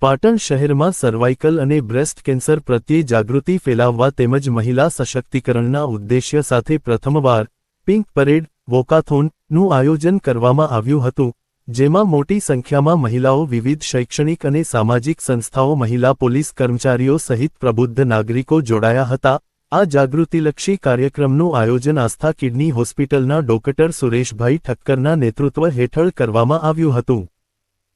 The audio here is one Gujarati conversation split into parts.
પાટણ શહેરમાં સર્વાઇકલ અને બ્રેસ્ટ કેન્સર પ્રત્યે જાગૃતિ ફેલાવવા તેમજ મહિલા સશક્તિકરણના ઉદ્દેશ્ય સાથે પ્રથમવાર પિંક પરેડ વોકાથોનનું આયોજન કરવામાં આવ્યું હતું, જેમાં મોટી સંખ્યામાં મહિલાઓ, વિવિધ શૈક્ષણિક અને સામાજિક સંસ્થાઓ, મહિલા પોલીસ કર્મચારીઓ સહિત પ્રબુદ્ધ નાગરિકો જોડાયા હતા। આ જાગૃતિલક્ષી કાર્યક્રમનું આયોજન આસ્થા કિડની હોસ્પિટલના ડોક્ટર સુરેશભાઈ ઠક્કરના નેતૃત્વ હેઠળ કરવામાં આવ્યું હતું।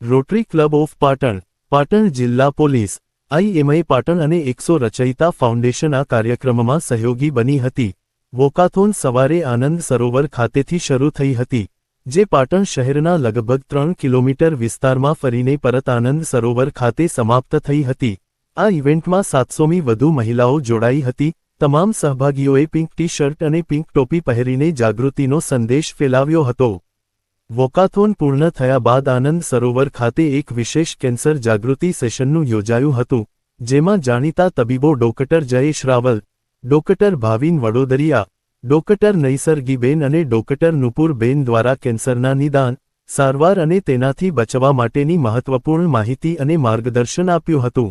Rotary club of Patan, Patan જિલ્લા પોલીસ, IMI પાટણ અને 100 રચયિતા ફાઉન્ડેશન આ કાર્યક્રમમાં સહયોગી બની હતી। વોકાથોન સવારે આનંદ સરોવર ખાતેથી શરૂ થઈ હતી, જે પાટણ શહેરના લગભગ 3 કિલોમીટર વિસ્તારમાં ફરીને પરત આનંદ સરોવર ખાતે સમાપ્ત થઈ હતી। આ ઇવેન્ટમાં 700મી વધુ મહિલાઓ જોડાઈ હતી। તમામ સહભાગીઓએ પિંક ટી-શર્ટ અને પિંક ટોપી પહેરીને જાગૃતિનો સંદેશ ફેલાવ્યો હતો। વોકાથોન પૂર્ણ થયા બાદ આનંદ સરોવર ખાતે એક વિશેષ કેન્સર જાગૃતિ સેશનનું યોજાયું હતું, જેમાં જાણીતા તબીબો doctor Jayesh Raval, doctor Bhavin Vadodariya, doctor નૈસર્ગીબેન અને ડોક્ટર નુપુરબેન દ્વારા કેન્સરના નિદાન, સારવાર અને તેનાથી બચવા માટેની મહત્વપૂર્ણ માહિતી અને માર્ગદર્શન આપ્યું હતું।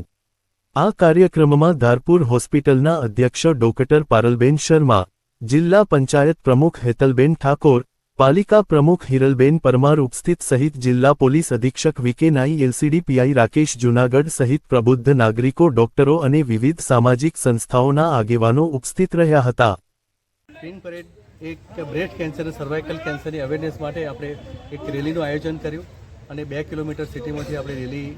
આ કાર્યક્રમમાં ધારપુર હોસ્પિટલના અધ્યક્ષ ડોક્ટર પારલબેન શર્મા, જિલ્લા પંચાયત પ્રમુખ હેતલબેન ઠાકોર, પાલિકા પ્રમુખ હિરલબેન પરમાર ઉપસ્થિત સહિત જિલ્લા પોલીસ અધિક્ષક VK9 LCD PI Rakesh Junagadh સહિત પ્રબુદ્ધ નાગરિકો, ડોક્ટરો અને વિવિધ સામાજિક સંસ્થાઓના આગેવાનો ઉપસ્થિત રહ્યા હતા। પિંક પરેડ એક બ્રેસ્ટ કેન્સર અને સર્વાઇકલ કેન્સરની અવેરનેસ માટે આપણે એક રેલીનું આયોજન કર્યું અને 2 કિલોમીટર સિટીમાંથી આપણે રેલી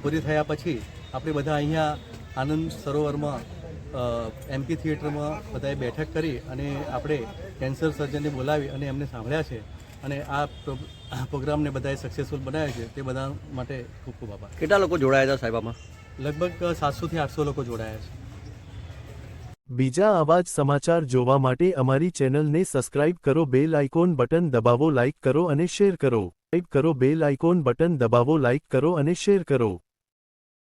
પૂરી થયા પછી આપણે બધા અહીંયા આનંદ સરોવરમાં MP થિયેટરમાં બધાએ બેઠક કરી અને આપણે કેન્સર સર્જનને બોલાવી અને એમને સાંભળ્યા છે અને આ પ્રોગ્રામને બધાએ સક્સેસફુલ બનાવ્યો છે। તે બધા માટે ખૂબ ખૂબ આભાર। કેટલા લોકો જોડાયા હતા સાહેબ આમાં? લગભગ 700 થી 800 લોકો જોડાયા છે। બીજા આવા જ સમાચાર જોવા માટે અમારી ચેનલને સબસ્ક્રાઇબ કરો, બેલ આઇકોન બટન દબાવો, લાઇક કરો અને શેર કરો। બેલ આઇકોન બટન દબાવો, લાઇક કરો અને શેર કરો।